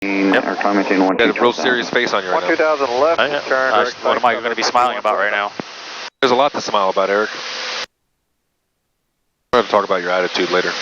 Yep. Or time maintain 1 You got a real serious face on you right now. 2000 left, turn. What am I going to be smiling about right now? There's a lot to smile about, Eric. We'll have to talk about your attitude later.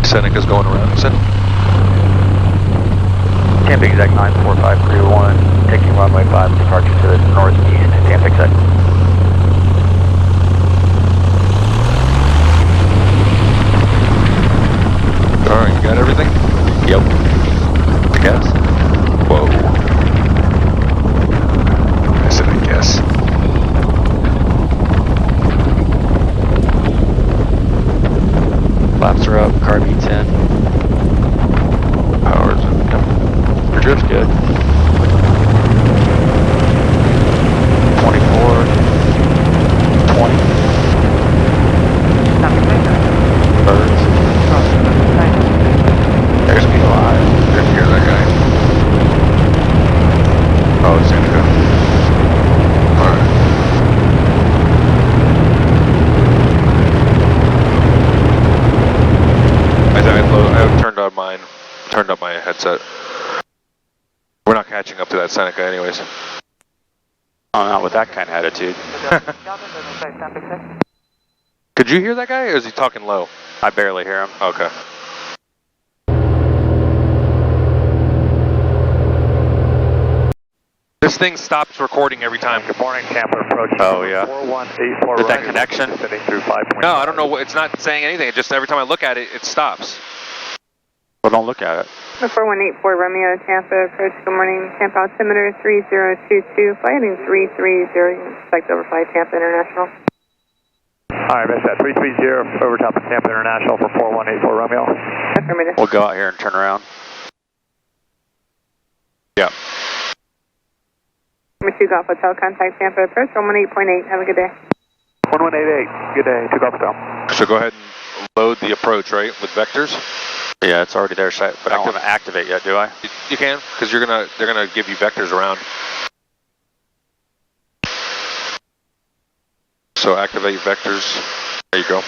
Seneca's going around, you said? Tampa exec 94531, taking runway 5, departure to the northeast, Tampa exec. Alright, you got everything? Yep. I guess. Whoa. I said I guess. Flaps are up, car beats in. Power's in. Your drift's good. 24, 20. Birds. There's me alive. Didn't hear that guy. Oh, it's Seneca. Alright. I turned up my headset. We're not catching up to that Seneca anyways. Oh, not with that kind of attitude. Could you hear that guy, or is he talking low? I barely hear him. Okay. This thing stops recording every time. Good morning, Tampa approach. Oh, yeah. 4184. Is that connection? Descending through 5.5. No, I don't know what, it's not saying anything. It just every time I look at it, it stops. Well, don't look at it. 4184 Romeo, Tampa approach. Good morning, Tampa altimeter 3022, flighting 330, expect overflight Tampa International. Alright, that's that. 330 over top of Tampa International for 4184 Romeo. Affirmative. We'll go out here and turn around. Yeah. Number 2 Golf Hotel, contact Tampa approach, 118.8, have a good day. 1188, good day, 2 Golf Hotel. So go ahead and load the approach, right, with vectors? Yeah, it's already there, but I don't want to activate yet, do I? You can, because they're gonna give you vectors around. So activate vectors. There you go.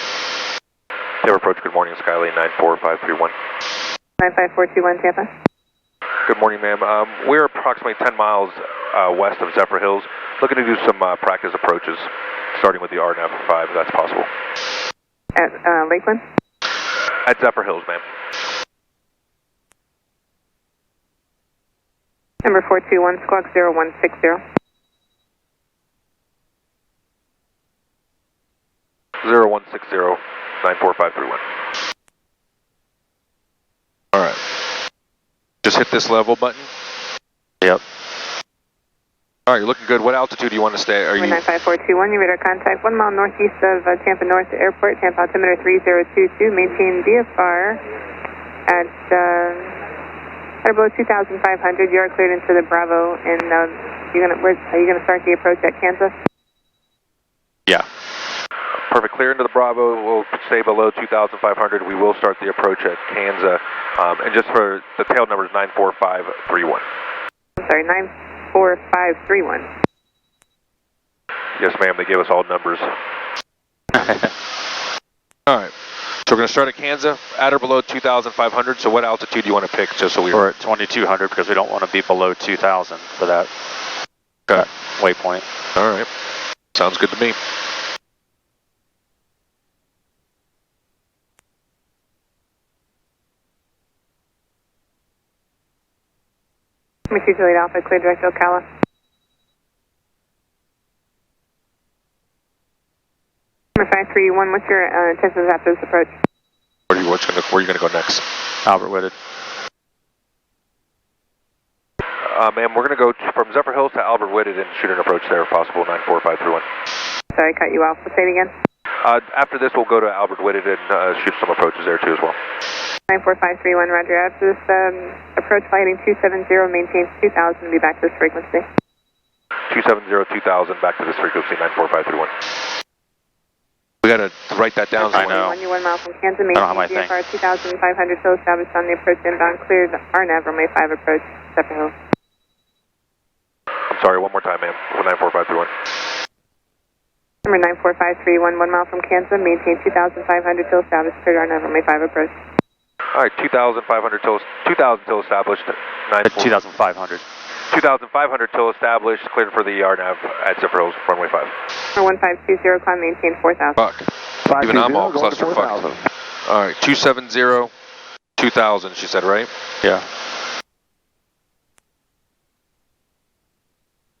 Tampa approach. Good morning, Skylane 94531. 95421 Tampa. Good morning, ma'am. We're approximately 10 miles west of Zephyrhills, looking to do some practice approaches, starting with the RNAV 5, if that's possible. At Lakeland? At Zephyrhills, ma'am. Number 421 squawk 0160. 0160 94531. All right. Just hit this level button. Yep. All right, you're looking good. What altitude do you want to stay? Are you 95421, your radar contact 1 mile northeast of Tampa North Airport, Tampa altimeter 3022, maintain VFR at below 2,500. You are cleared into the Bravo, and are you gonna start the approach at Kansas? Yeah. Perfect. Clear into the Bravo. We'll stay below 2,500. We will start the approach at Kansas. And just for the tail number is 94531. I'm sorry, 94531. Yes, ma'am. They gave us all numbers. All right. So we're going to start at Kansas, at or below 2,500. So what altitude do you want to pick, just so we... We're at 2,200 because we don't want to be below 2,000 for that waypoint. All right. Sounds good to me. Two Juliet Alpha, clear direct Ocala. Number 531, what's your intentions after this approach? Where are you going to go next? Albert Whitted. Ma'am, we're going to go from Zephyrhills to Albert Whitted and shoot an approach there if possible, 94531. Sorry, cut you off. Let's say it again. After this, we'll go to Albert Whitted and shoot some approaches there too as well. 94531, roger. After this approach, flighting 270, maintain 2000, be back to this frequency. 270, 2000, back to this frequency, 94531. We got to write that down. I know. 1 mile from Kansas, I don't have my maintain thing. VFR 2500, still established on the approach inbound, cleared RNAV, runway 5 approach, Zephyrhills. I'm sorry, one more time, ma'am, for 94531. Number 94531, 1 mile from Kansas, maintain 2500, still established, cleared RNAV, runway 5 approach. All right, 2,000 till established, 2,500. 2,500 till established, cleared for the RNAV at Zephyrhills, runway 5. Number 1520, climb, maintain 4000. Fuck. Even I'm all clusterfucked. All right, 270, 2,000, she said, right? Yeah.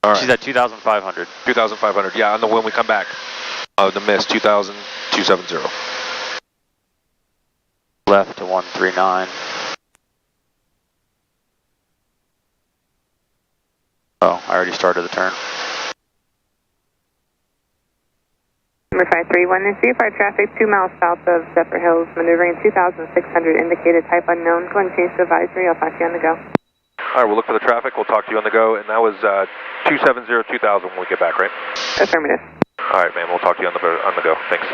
All right. She's at 2,500. 2,500, yeah, on the when we come back. The miss, 2,000, 270. Left to 139. Oh, I already started the turn. Number 531, is VFR traffic 2 miles south of Zephyrhills, maneuvering 2,600, indicated type unknown, going to change to advisory, I'll talk to you on the go. All right, we'll look for the traffic, we'll talk to you on the go, and that was 270, 2000 when we get back, right? Affirmative. All right, man, we'll talk to you on the go, thanks.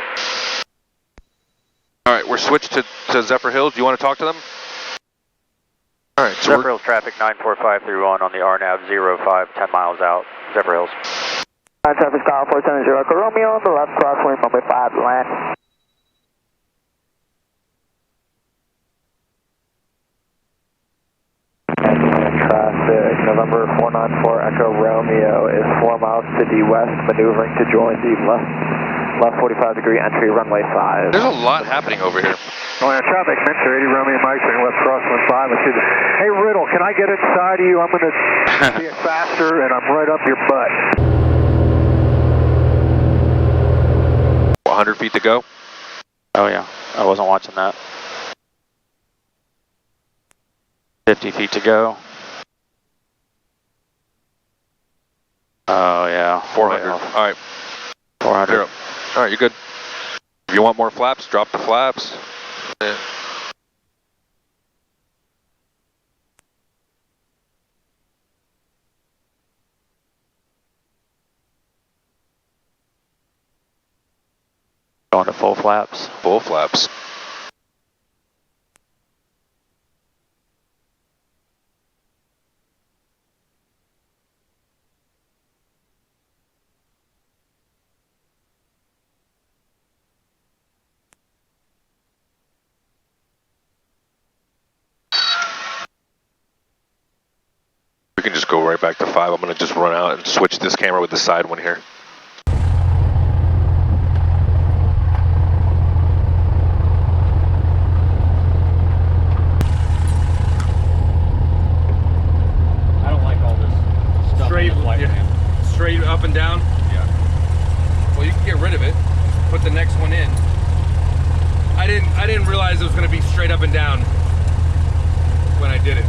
All right, we're switched to Zephyrhills, do you want to talk to them? All right, so Zephyrhills traffic 94531 on the RNAV 05, 10 miles out, Zephyrhills. Traffic style 470, Echo Romeo on the left, crosswind runway 5, land. Traffic, November 494 Echo Romeo is 4 miles to the west, maneuvering to join the left 45 degree entry, runway 5. there's a lot happening over here. Oh, yeah, traffic, Minster, 80 Romeo Mike, turning left crosswind 5. Let's see this. Hey, Riddle, can I get inside of you? I'm going to be faster, and I'm right up your butt. 100 feet to go. Oh yeah, I wasn't watching that. 50 feet to go. Oh yeah. 400. All right. 400. Zero. All right, you're good. If you want more flaps, drop the flaps. Yeah. Going to full flaps. Full flaps. We can just go right back to 5. I'm going to just run out and switch this camera with the side one here. Straight up and down? Yeah. Well, you can get rid of it. Put the next one in. I didn't realize it was going to be straight up and down when I did it.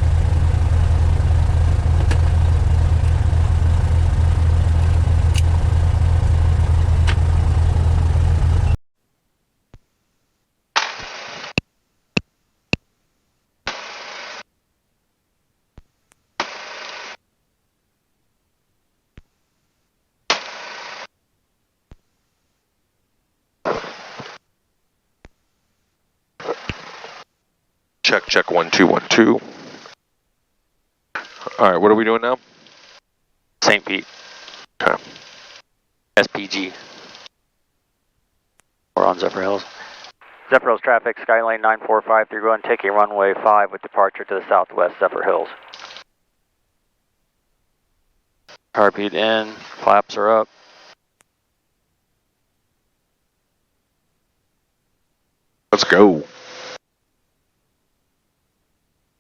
Check 1 2 1 2. All right, what are we doing now? St. Pete. Okay. SPG. We're on Zephyrhills. Zephyrhills traffic, Skylane 94531, taking runway 5 with departure to the southwest, Zephyrhills. Heartbeat in, flaps are up. Let's go.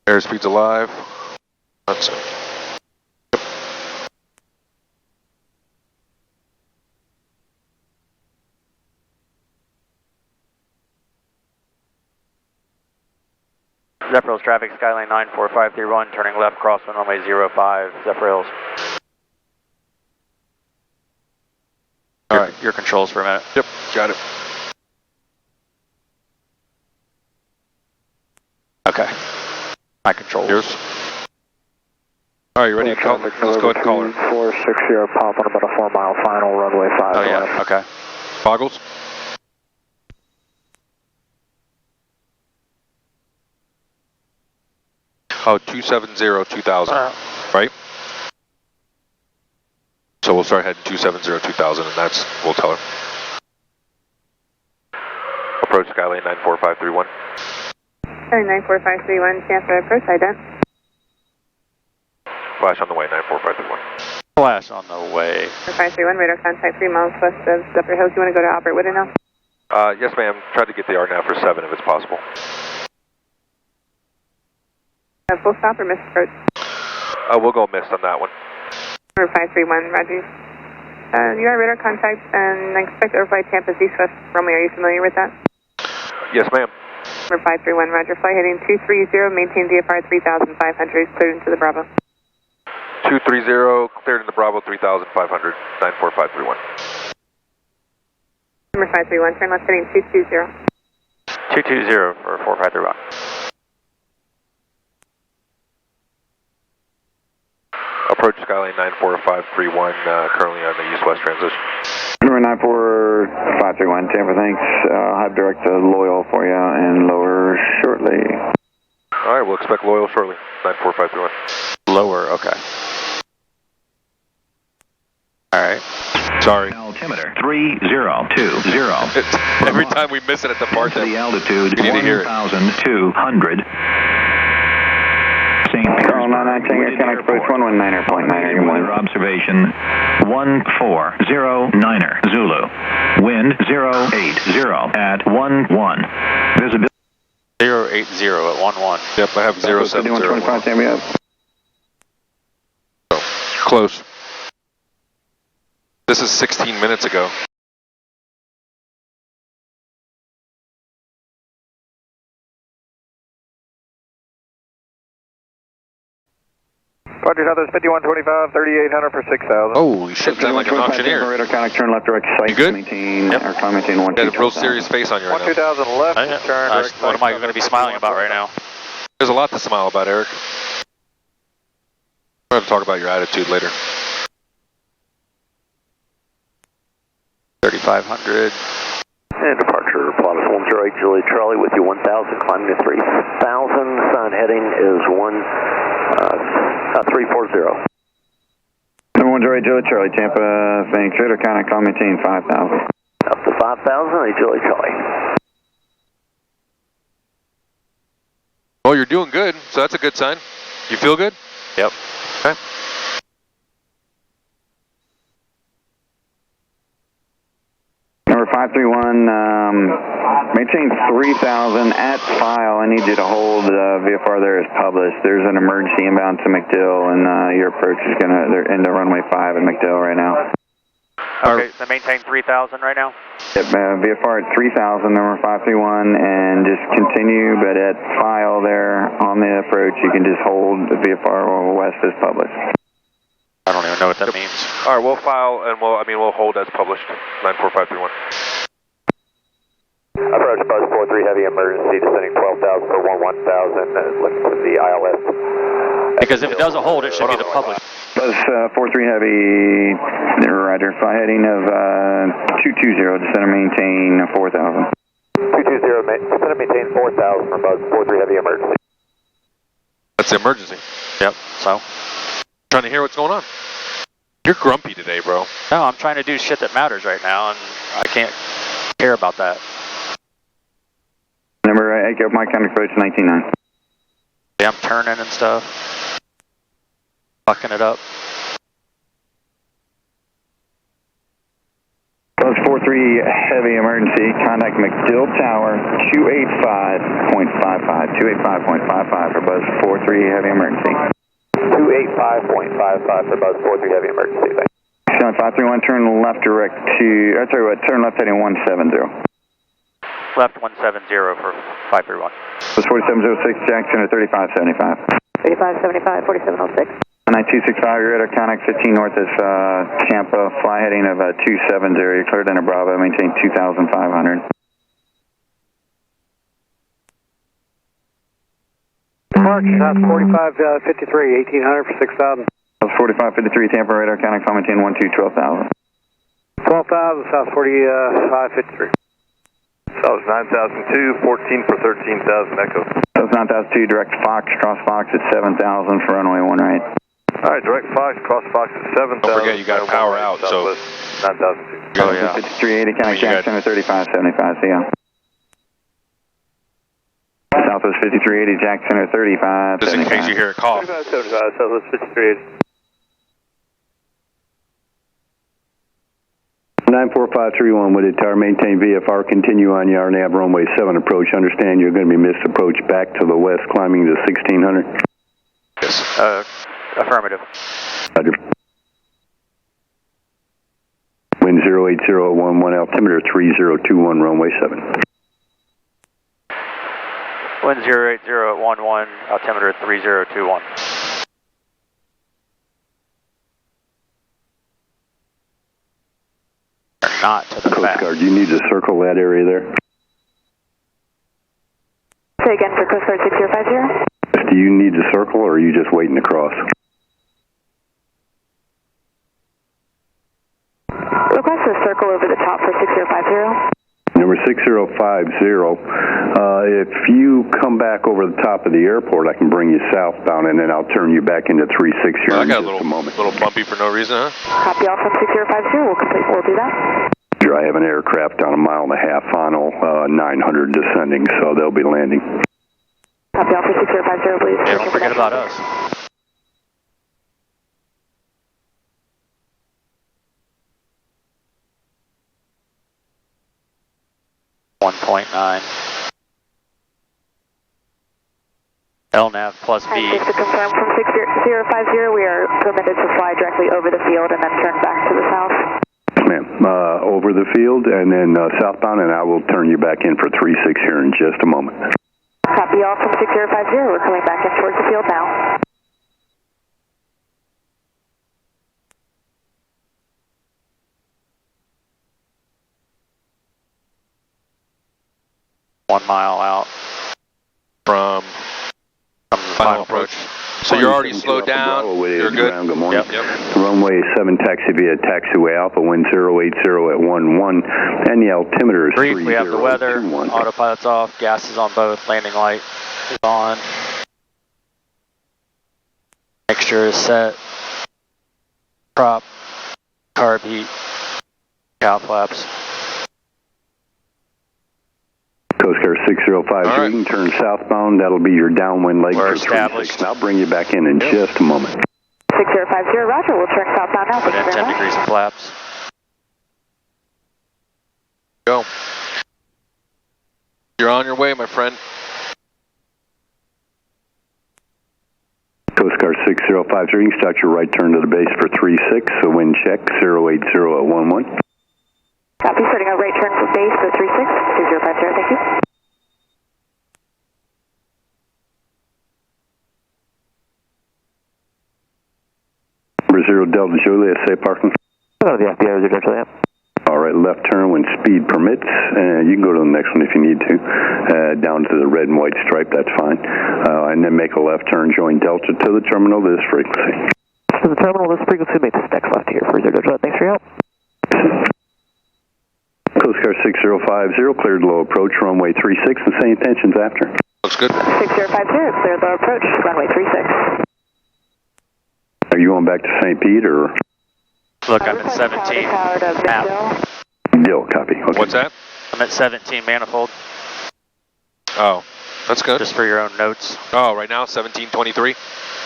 Airspeed's alive. That's it. Zephyrhills traffic, Skylane 94531, turning left, crosswind runway 05, Zephyrhills. Alright, your controls for a minute. Yep, got it. Okay. My controls. Yours. Alright, you ready to call? Let's go ahead and call her. 460, popping about a 4 mile final, runway 5. Oh yeah, okay. Boggles? Oh, 270-2000, right? So we'll start heading 270-2000, and that's, we'll tell her. Approach Skylane 94531. Skylane 94531, Tampa approach, ident. Flash on the way, 94531. Flash on the way. 531, radar contact 3 miles west of Zephyrhills. You want to go to Albert Whitted now? Yes ma'am, try to get the RNAV for 7 if it's possible. Full stop or missed approach? We'll go missed on that one. Number 531, Roger. You are radar contact and expect overflight Tampa's east-west runway. Are you familiar with that? Yes ma'am. Number 531, Roger. Fly heading 230, maintain VFR 3500, cleared into the Bravo. 230, cleared in the Bravo 3500, 94531. Number 531, turn left heading 220. 220 for 4531. Approach Skylane 94531, currently on the east-west transition. Number 94531, Tampa, thanks. I'll have direct to Loyal for you and lower shortly. Alright, we'll expect Loyal shortly, 94531. Lower, okay. Alright. Sorry. Altimeter 3020. Every time we miss it at the part to the altitude you need to hear it. 1,200. St. Petersburg. 919, Air Approach 119.9, Weather observation 1409er Zulu. Wind 080 at 11. Visibility 080 at 11. Yep, I have 070. 125, Tampa. Close. This is 16 minutes ago. Roger, others 5125, 3800 for 6,000. Holy shit, sound like an auctioneer. Radar contact, turn left direct sight. You good? Maintain, Yep. or maintain 1 You got a real serious face on you right now. 2000 left, turn direct What am I going to be smiling about right now? There's a lot to smile about, Eric. We'll have to talk about your attitude later. 3500. And departure, Plot 108, Julie Charlie with you 1000, climbing to 3000. Sign heading is 340. Number 108, Julie Charlie, Tampa, thanks. Radar contact, call maintain 5,000. Up to 5,000, Julie Charlie. Well, you're doing good, so that's a good sign. You feel good? Yep. Okay. Number 531, maintain 3,000 at file. I need you to hold VFR there as published. There's an emergency inbound to McDill, and your approach is they're into runway 5 at McDill right now. Okay, so maintain 3000 right now? Yep, VFR at 3,000, number 531, and just continue, but at file there on the approach, you can just hold the VFR west as published. I don't even know what that means. Alright, we'll file and we'll hold as published. 94531. Approach bus 43 heavy emergency, descending 12,000 for 11,000, looking for the ILS. Because if it doesn't hold, it should be the published. Bus 43 heavy, roger, fly heading of 220, descend and maintain 4,000. 220, descend and maintain 4,000 for bus 43 heavy emergency. That's the emergency. Yep, so? Trying to hear what's going on. You're grumpy today, bro. No, I'm trying to do shit that matters right now, and I can't care about that. Number 8, my contact approach 199. Yeah, I'm turning and stuff. Fucking it up. Bus 43 heavy emergency, contact McDill Tower 285.55. 285.55 for bus 43 heavy emergency. 285.55 for bus 43 heavy emergency. Sean 531, turn left direct to, I'll tell you what, turn left heading 170. Left 170 for 531. It's 4706, Jackson at 3575. 3575, 4706. 9265, you're at Arconic 15 north of Tampa, fly heading of 270, you're cleared into Bravo, maintain 2,500. Departure, that's 4553, 1800 for 6,000. That's 4553, Tampa, radar Arconic, maintain 12,000. 12,000, South 4553. South 9002, 14 for 13,000 Echo. That's 9002, direct Fox, cross Fox at 7,000 for runway 1 right. Alright, direct Fox, cross Fox at 7,000. Don't forget you got power out, so. 9002. Oh, yeah. 5380, Connect Jackson at 3575, see ya. Southwest 5380, Jackson at 3575. Just in case you hear a cough. 3575, Southwest 5380. 94531 Whitted Tower, maintain VFR, continue on your RNAV runway 7 approach. Understand you're going to be missed approach back to the west, climbing to 1600. Yes. Affirmative. Roger. Wind 08011, altimeter 3021, runway 7. Wind 080 at 11, altimeter 3021. Not to the Coast back. Guard, you need to circle that area there. Say again for Coast Guard 6050. Do you need to circle, or are you just waiting to cross? Request a circle over the top for 6050. Number 6050, if you come back over the top of the airport, I can bring you southbound, and then I'll turn you back into 36 here in just a moment. Little bumpy for no reason, huh? Copy all from 6050. We'll do that. I have an aircraft on 1.5 mile final, 900 descending, so they'll be landing. Copy all for 6050, please. Yeah, don't forget about us. .9. LNAV plus V. Just to confirm, from 6050, we are permitted to fly directly over the field and then turn back to the south. Ma'am, over the field and then southbound, and I will turn you back in for 36 here in just a moment. Copy all from 6050. We're coming back in towards the field now. .1 mile out from the final approach. So you're already slowed down. You're good. Good morning. Yep. Runway 7 taxi via taxiway Alpha, wind 080 at 11, and the altimeter is 3021. Brief, we have the weather, autopilot's off, gas is on both, landing light is on. Mixture is set. Prop, carb heat, cow flaps. Coast Guard 6050, right. You can turn southbound, that'll be your downwind leg We're for established. 36, and I'll bring you back in just a moment. 6050, roger, we'll turn southbound now. Put in 10 degrees of flaps. Go. You're on your way, my friend. Coast Guard 6050, you can start your right turn to the base for 36, so wind check 080 at 11. Copy, starting our right turn for base for 36, 2050, thank you. Number 0 Delta Juliet, say parking. Hello, the FBI, 0 Delta Juliet. All right, left turn when speed permits. You can go to the next one if you need to. Down to the red and white stripe, that's fine. And then make a left turn, join Delta to the terminal, this frequency. To the terminal, this frequency, make this next left here for 0 Delta Juliet. Thanks for your help. Coast Guard 6050, cleared low approach, runway 36, and same intentions after. Looks good. 6050, cleared low approach, runway 36. Are you going back to St. Pete or? Look, I'm at 17. Map. Dill, copy. Okay. What's that? I'm at 17 manifold, Oh, that's good. just for your own notes. Oh, right now, 1723.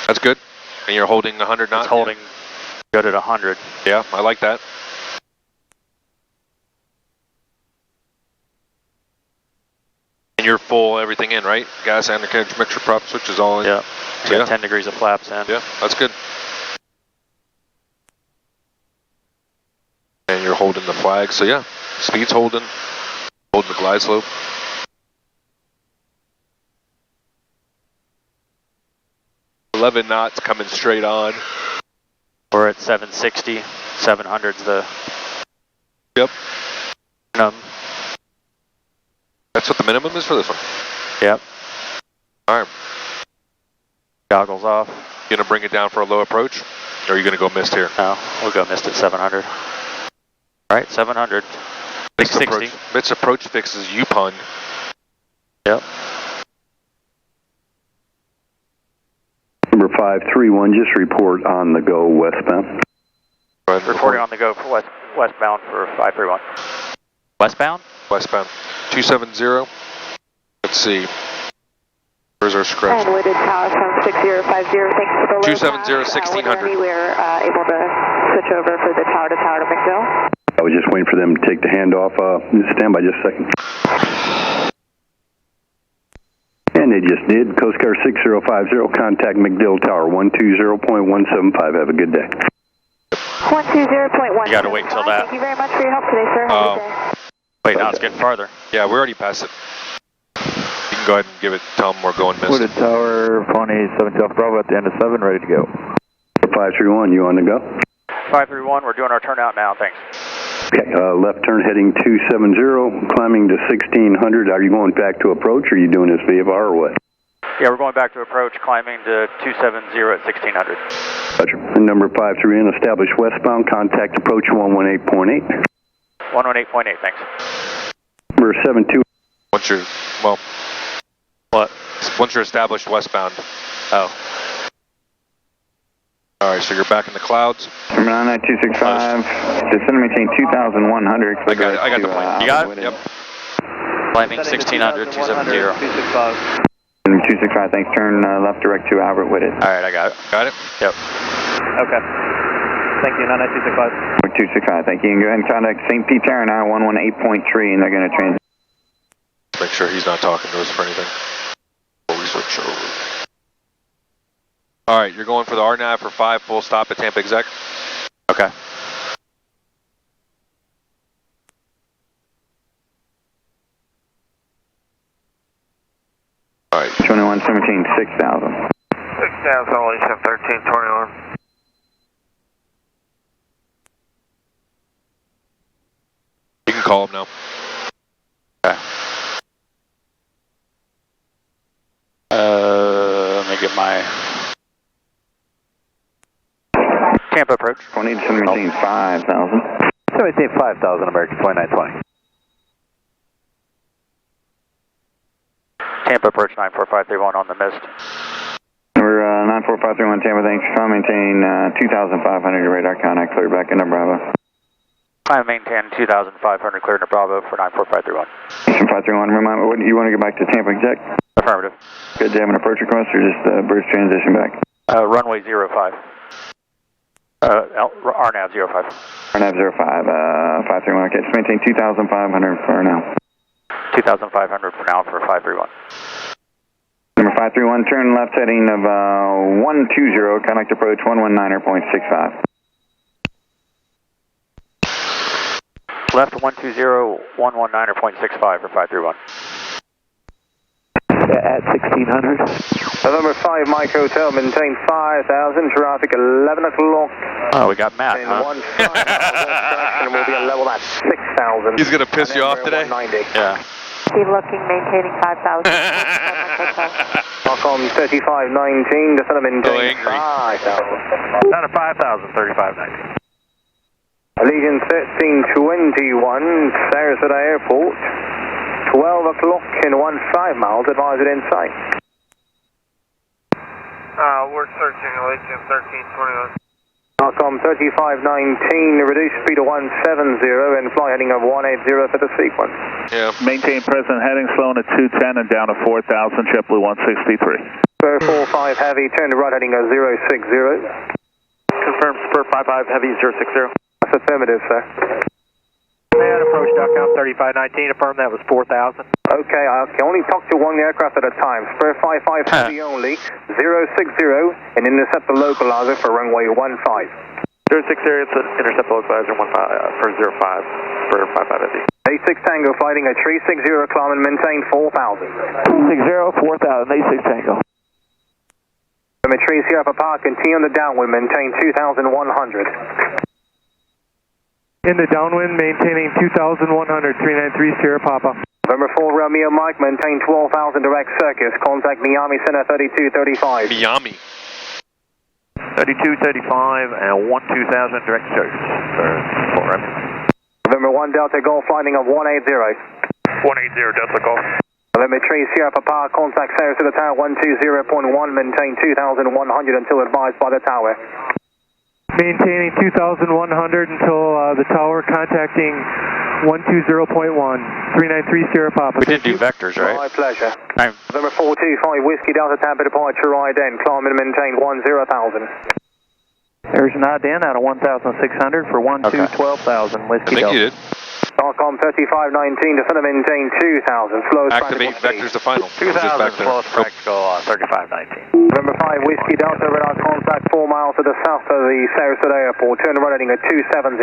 That's good. And you're holding 100 knots? It's holding good at 100. Yeah, I like that. And you're full everything in, right? Gas and the carriage mixture prop switch is all in? Yeah. So, yeah. 10 degrees of flaps in. Yeah, that's good. And you're holding the flag, so yeah. Speed's holding the glide slope. 11 knots coming straight on. We're at 760. 700's the... Yep. That's what the minimum is for this one? Yep. Alright. Goggles off. You gonna bring it down for a low approach? Or are you gonna go mist here? No, we'll go mist at 700. Alright, 700. 660. Mist approach fixes you pun. Yep. Number 531, just report on the go westbound. Reporting on the go for westbound for 531. Westbound? Westbound. 270. Let's see. Where's our scratch? And Whitted Tower from 6050, thanks for the low 270, 1600. We're able to switch over for the tower to McDill. I was just waiting for them to take the handoff. Stand by just a second. And they just did. Coast Guard 6050, contact McDill Tower 120.175. Have a good day. 120.1. You gotta wait till that. Thank you very much for your help today, sir. Have a good day. Wait, now it's getting farther. Yeah, we're already past it. You can go ahead and give it, tell them we're going mist. Whitted Tower, Pony 7 Delta Bravo at the end of 7, ready to go. 531, you on the go? 531, we're doing our turnout now, thanks. Okay, left turn heading 270, climbing to 1600. Are you going back to approach, or are you doing this VFR or what? Yeah, we're going back to approach, climbing to 270 at 1600. Roger. Number 531, established westbound, contact approach 118.8. 118.8, thanks. Number 72. Once you're, well, what? Once you're established westbound. Oh. Alright, so you're back in the clouds. Number 99265, descend and maintain 2100. I got the plane. You got it? Yep. Climbing 1600, 270. 265, thanks. Turn left direct to Albert Whitted. Alright, I got it. Got it? Yep. Okay. Thank you, 99265. 265, thank you. And go ahead and contact St. Pete Tower now, 118.3, and they're going to transit. Make sure he's not talking to us for anything. Before we switch over. Alright, you're going for the RNAV for 5, full stop at Tampa Exec. Okay. Alright. 2117, 6000. 6000, all 1321. You can call him now. Okay. Let me get my Tampa approach. 17, 5000. 17, 5000, American 2920. Tampa approach 94531 on the mist. Number 94531, Tampa, thanks. Try to maintain 2500, your radar contact, clear back into Bravo. I maintain 2500, clear to Bravo for 94531. 531, remind me, you want to go back to Tampa Exec? Affirmative. Good, do you have an approach request or just Bruce transition back? Runway 05. RNAV 05. RNAV 05, 531, okay, just maintain 2500 for now. 2500 for now for 531. Number 531, turn left heading of 120, contact approach 119.65. Left 120, 119.65 for 531. At 1600. November 5, Mike Hotel, maintain 5000, traffic 11 o'clock. Oh, we got Matt, And huh? 15, and we'll be at level at 6,000. He's gonna piss you off today? 190. Yeah. Keep looking, maintaining 5,000. Welcome 3519, descend and maintain angry. 5,000. Down to 5,000, 3590. Allegiant 1321, Sarasota Airport. 12 o'clock and 15 miles, advised in sight. We're searching Allegiant 1321. Welcome 3519, reduce speed to 170 and fly heading of 180 for the sequence. Yeah. Maintain present heading, slow at 210 and down to 4000, JetBlue 163. Spur 45 heavy, turn to right heading of 060. Confirm Spur 55 Heavy 060. That's affirmative, sir. Man, approach .com 3519, affirm that was 4,000. Okay, I can only talk to one aircraft at a time. Spur 55 heavy only, 060, and intercept the localizer for runway 15. 060, intercept localizer 15 for 05 for 55 Heavy. A6 Tango fighting a 360 climb and maintain 4,000. 60, 4000, A6 Tango. Trees here for park, continue on the downwind, maintain 2,100. In the downwind, maintaining 2,100, 393 Sierra Papa. November 4 Romeo Mike, maintain 12,000 direct circus, contact Miami Center 3235. Miami. 3235 and 12,000 direct circuits for Romeo. November 1 Delta Golf, finding of 180. 180 Delta Golf. November 3 Sierra Papa, contact Sarasota Tower 120.1, maintain 2,100 until advised by the tower. Maintaining 2,100 until the tower, contacting 120.1, 393 Sierra Papa. We didn't do vectors, right? My pleasure. November 425 Whiskey Delta Tampa departure IDEN, climb and maintain 10,000. There's an IDEN out of 1,600 for 12,000 Whiskey Delta. I think you did. Starcom 3519, descend and maintain 2,000. Slow Activate vectors to final. 2,000 slow practical 3519. November 5 Whiskey Delta, radar contact 4 miles to the south of the Sarasota Airport. Turn right heading at 270.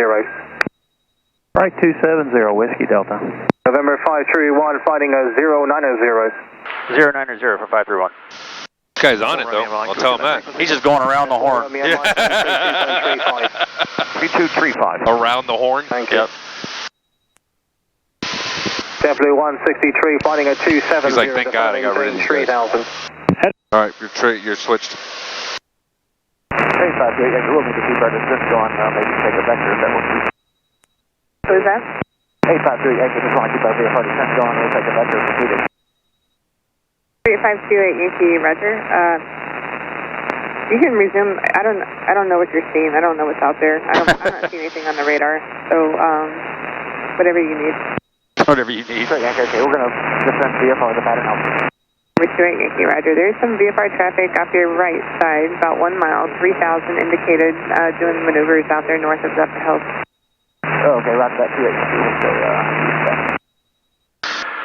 Right 270 Whiskey Delta. November 531, fighting a 090. 090 for 531. This guy's on it though. I'll tell him that. He's just going around the horn. 3235. Around the horn? Thank you. Yep. Temple 163, fighting a 270. He's like, thank God I got rid of these guys. 3,000. Alright, you're switched. 3538, we'll need to keep our distance going, maybe take a vector if that works. What is that? 8538, just want to keep our VFR descent going, we'll take a vector if needed. 3528 Yankee, Roger. You can resume. I don't know what you're seeing. I don't know what's out there. I'm not seeing anything on the radar. So, whatever you need. Whatever you need. Okay, we're going to descend VFR the pattern out. 28 Yankee, Roger. There's some VFR traffic off your right side, about 1 mile, 3,000 indicated, doing maneuvers out there north of Zephyrhills. Oh, okay, roger that. 28.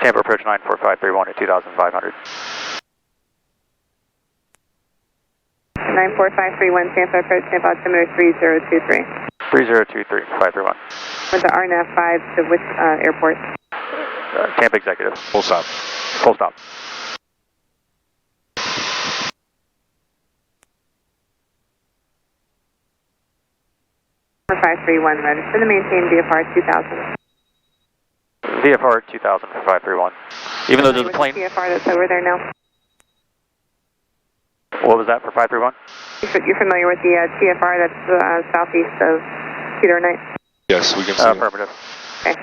Tampa approach 94531 at 2,500. 94531 Tampa approach, Tampa altimeter 3023. 3023, 531. With the RNAV 5 to which airport? Tampa Executive. Full stop. Full stop. For 531, register to maintain VFR 2000. VFR 2000 for 531. Even though there's a plane. VFR that's over there now. What was that for 531? You're familiar with the TFR that's southeast of Cedar Night? Yes, we can see. Affirmative. Okay.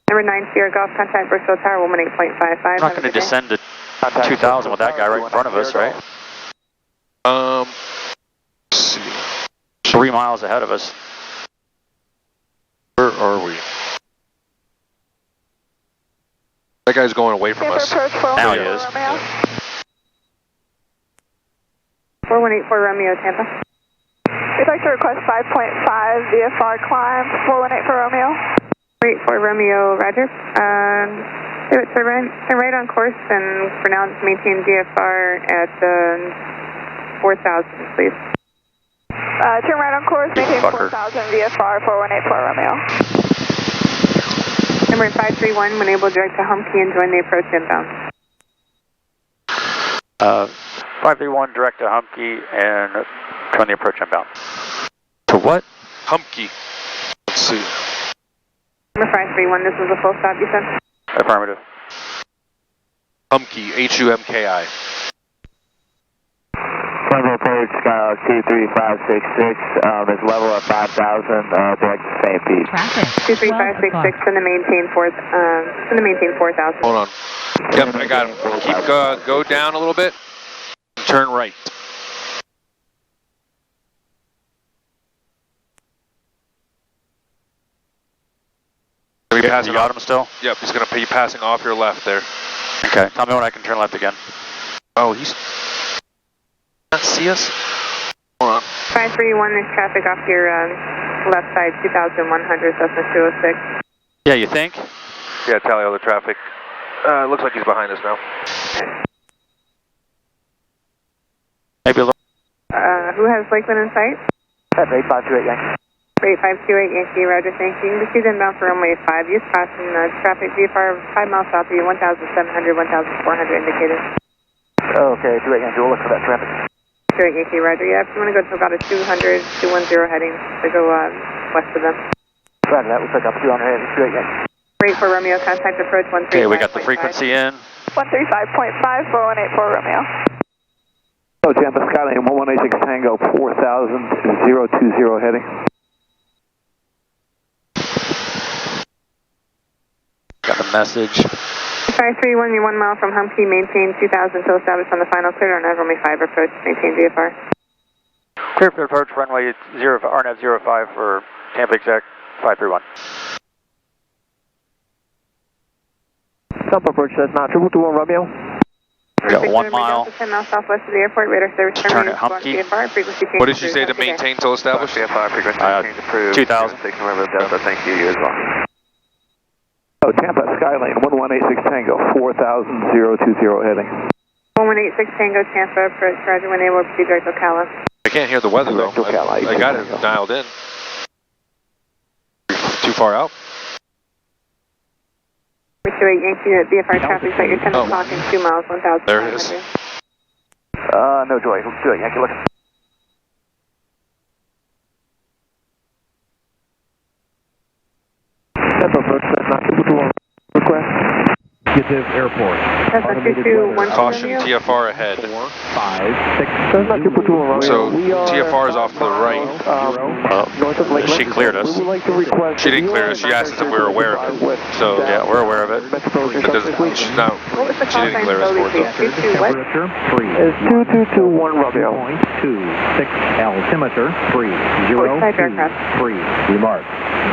Number 9 Sierra Golf, contact Bristol Tower 118.55. I'm not going to descend to 2,000 with that guy right in front of us, right? Let's see. 3 miles ahead of us. Where are we? That guy's going away from us. Now he is. 4184 Romeo, Tampa. We'd like to request 5.5 VFR climb, 418 for Romeo. 484 Romeo, Roger. Turn right on course and for now just maintain VFR at 4,000, please. Turn right on course, maintain 4,000 VFR, 418 for Romeo. Number 531, when able, direct to Humpkey and join the approach inbound. 531, direct to Humpkey and join the approach inbound. To what? Humpkey. Let's see. Number 531, this was a full stop, you said? Affirmative. Humpkey, H-U-M-K-I. Level approach 23566, is level at 5,000, direct to St. Pete. 23566, send to maintain 4,000. Hold on. Yep, I got him. Keep, go down a little bit. Turn right. You got him still? Yep, he's going to be passing off your left there. Okay, tell me when I can turn left again. Oh, he's not see us? Hold on. 531, there's traffic off your left side, 2,100, Cessna 206. Yeah, you think? Yeah, tally all the traffic. Looks like he's behind us now. Maybe a little. Who has Lakeland in sight? That's 8528 Yankee. 8528 Yankee, Roger, thank you. You can proceed inbound for runway 5. Use caution, traffic VFR 5 miles south of you, 1,700, 1,400 indicated. Okay, 28 Yankee, we'll look for that traffic. Sure, Yankee, Roger. Yeah, if you want to go to about a 200, 210 heading to go west of them. Roger, that will pick up 200 heading straight, Yankee. Great for Romeo, contact approach 135.5. Okay, we got the frequency in. 135.5, 4184 Romeo. Oh, Tampa, Skylane, 1186 Tango, 4000, 020 heading. Got a message. 531, you're 1 mile from Humpty, maintain 2000 until established on the final clear, RNAV runway 5 approach, maintain VFR. Clear for approach, runway 0, RNAV 05 for Tampa exact 531. Tampa approach, that's not 221 Romeo. We got 1 mile. 10 miles southwest of the airport, radar service Turn it Humpty. VFR, frequency change. What did you say to maintain till established? VFR frequency change approved. 2000. Station River Delta, thank you, you as well. Oh, Tampa, Skylane, 1186 Tango, 4000, 020 heading. 1186 Tango, Tampa, approach, Roger, when able to proceed direct Ocala. I can't hear the weather though. I got it dialed in. Too far out? 28 Yankee, VFR traffic set, your 10 o'clock in 2 miles, 1,000. There it is. No joy, let's do it, Yankee, look. Tampa approach, that's not 221 request. Executive Airport. Cessna 2212 Caution, Romeo. TFR ahead. 4, 5, 6. That's not 221 Romeo. So We are TFR is off to the right. North of Lake She cleared us. We would like to request. She didn't clear us. She asked us if we were aware of it. So Yeah, we're aware of it. it doesn't, she's not, What was the she call didn't sign clear us slowly, for it please? though. 22 what? Temperature 3. It's 2221 Romeo. 2.26 altimeter 3. What type aircraft? 3. Remark.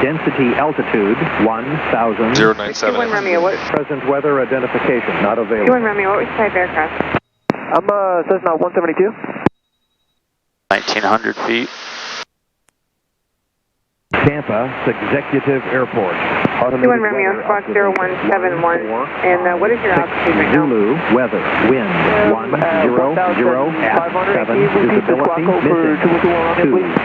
Density altitude 1,000. 097. 21 Romeo, what? Present weather identification not available. 21 Romeo, what was the type aircraft? I'm Cessna 172. 1900 feet. Tampa Executive Airport. 21 Romeo, squawk 0171. And what is your altitude right now? Zulu weather wind 100 at 7 visibility missing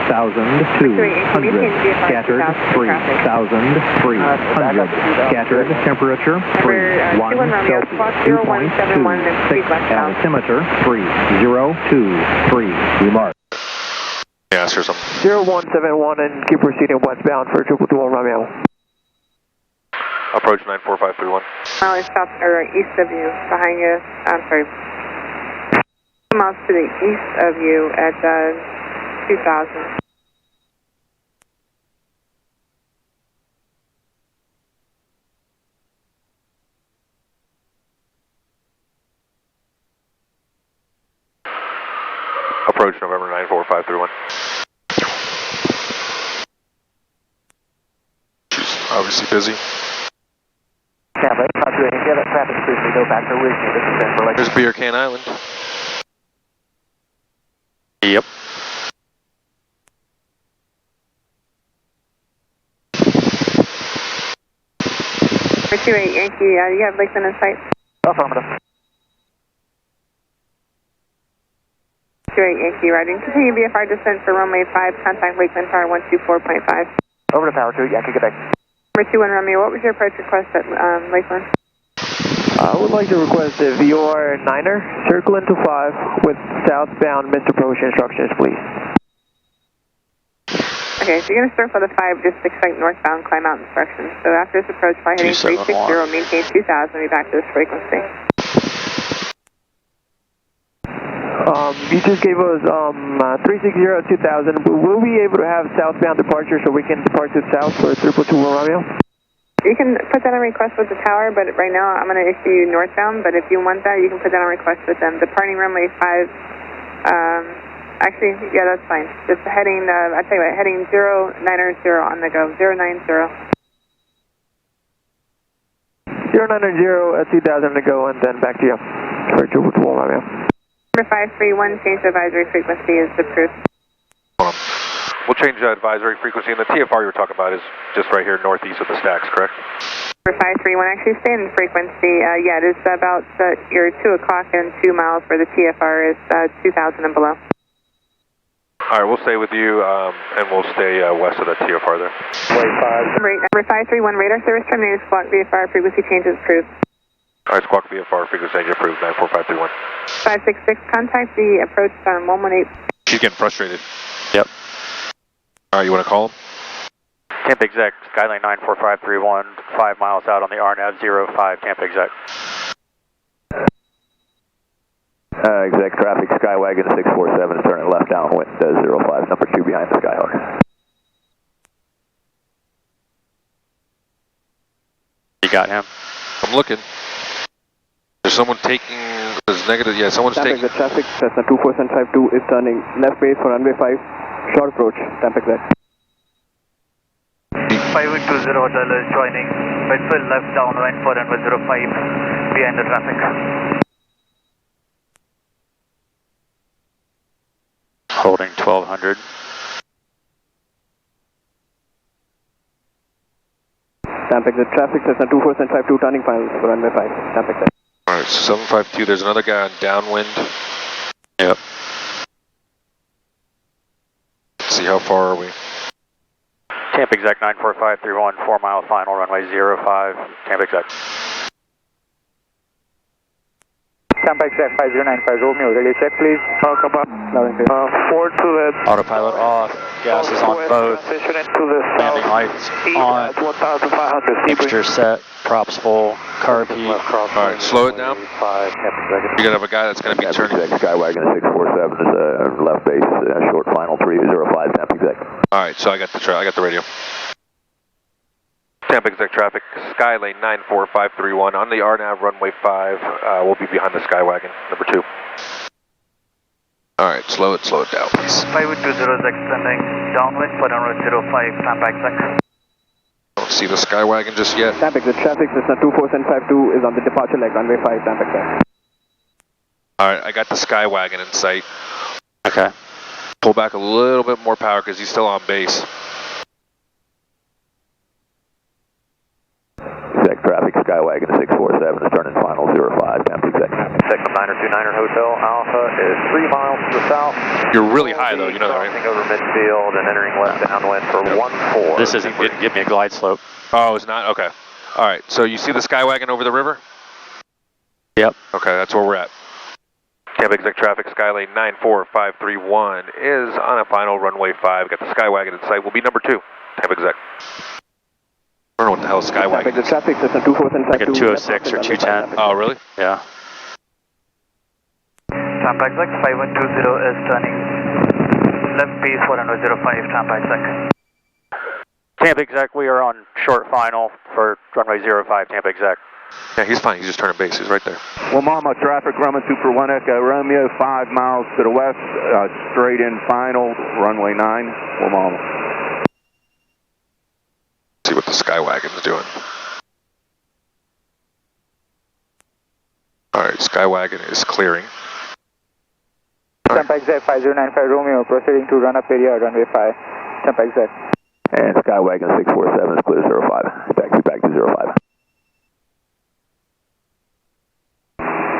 2,200 scattered 3,300 scattered temperature 3 1 Celsius 2.26 altimeter 3023 remark. Yeah, ask her something. 0171 and keep proceeding westbound for 221 Romeo. Approach 94531. Miles south or east of you, behind you. I'm sorry. Miles to the east of you at 2000. Approach November 94531. She's obviously busy. Tampa, get that traffic briefly, go back to Whitted. This is Denver. There's Beer Can Island. Yep. For 28 Yankee, you have Lakeland in sight? Affirmative. 28 Yankee, riding. Continue VFR descent for runway 5, contact Lakeland Tower 124.5. Over to Power 2, Yankee, Quebec. Number 21 Romeo, what was your approach request at Lakeland? I would like to request a VR 9er, circle into 5 with southbound missed approach instructions, please. Okay, so you're going to circle the 5, just expect northbound climb out instructions. So after this approach, fly heading 360, maintain 2000, be back to this frequency. You just gave us 360 at 2000. Will we be able to have southbound departure so we can depart to south for 221 Romeo? You can put that on request with the tower, but right now I'm going to issue you northbound, but if you want that, you can put that on request with them. Departing runway 5, actually, yeah, that's fine. Just heading, I tell you what, heading 090 on the go, 090. 090 at 2000 to go, and then back to you for 221 Romeo. Number 531, change advisory frequency is approved. We'll change the advisory frequency, and the TFR you were talking about is just right here northeast of the stacks, correct? Number 531, actually stay in frequency. Yeah, it is about your 2 o'clock and 2 miles where the TFR is 2000 and below. All right, we'll stay with you, and we'll stay west of the TFR there. Number 531, radar service terminated, squawk VFR frequency change is approved. Alright, squawk VFR, frequency change approved, 94531. 566, contact the approach 118. She's getting frustrated. Yep. Alright, you want to call him? Tampa exec, Skylane 94531, 5 miles out on the RNAV 05, Tampa exec. Exec traffic, Skywagon 647 is turning left downwind 05, number 2 behind the Skyhawk. You got him? I'm looking. There's someone taking, there's negative, yeah, someone's Tampa taking. exec traffic, Cessna 24752 is turning left base for runway 5, short approach, Tampa exec. 5820 Hotel is joining, midfield left downwind for runway 05, behind the traffic. Holding 1200. Tampa exec traffic, Cessna 24752 turning final for runway 5, Tampa exec. Alright, 752, there's another guy on downwind. Yep. Let's see, how far are we? Tampa exec 94531, 4 mile final, runway 05, Tampa exec. Tampa exec 5095 Romeo, ready check please. Come up. Forward to the... Autopilot off, gas is on both, landing lights on, temperature set, props full, carb heat. Alright, slow it down. You're gonna have a guy that's gonna be turning. Skywagon 647 is left base, short final 305, Tampa exec. Alright, so I got the radio. Tampa exec traffic, Skylane 94531 on the RNAV runway 5. We'll be behind the Skywagon, number 2. Alright, slow it down, please. 5820 is extending downwind for runway 05, Tampa exec. Don't see the Skywagon just yet. Tampa exec traffic, Cessna 24752 is on the departure leg, runway 5, Tampa exec. Alright, I got the Skywagon in sight. Okay. Pull back a little bit more power because he's still on base. Exec traffic, Skywagon 647 is turning final 05, Tampa exec. Second 929er Hotel Alpha is 3 miles to the south. You're really high though, you know that, right? Crossing over midfield and entering left downwind for 14. This didn't give me a glide slope. Oh, it's not? Okay. Alright, so you see the Skywagon over the river? Yep. Okay, that's where we're at. Tampa exec traffic, Skylane 94531 is on a final runway 5. Got the Skywagon in sight. Will be number 2. Tampa exec. I don't know what the hell Skywagon is. Tampa traffic, Cessna 24752. Like a 206 or 210. Oh, really? Yeah. Tampa exec 5120 is turning left base for runway 05, Tampa exec. Tampa exec, we are on short final for runway 05, Tampa exec. Yeah, he's fine. He's just turning base. He's right there. Wamama traffic, Grumman 2 for 1 Echo Romeo, 5 miles to the west, straight in final, runway 9, Wamama. See what the Skywagon's doing. Alright, Skywagon is clearing. Tampa exec 5095 Romeo, proceeding to run up area, runway 5, Tampa exec. And Skywagon 647 is clear 05, taxi back to 05.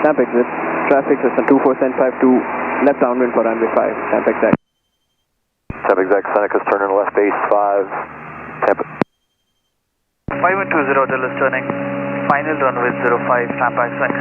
Tampa exec traffic, Cessna 24752, left downwind for runway 5, Tampa exec. Tampa exec, Seneca's turning left base 5, Tampa. 5120 Hotel is turning final runway 05, Tampa exec.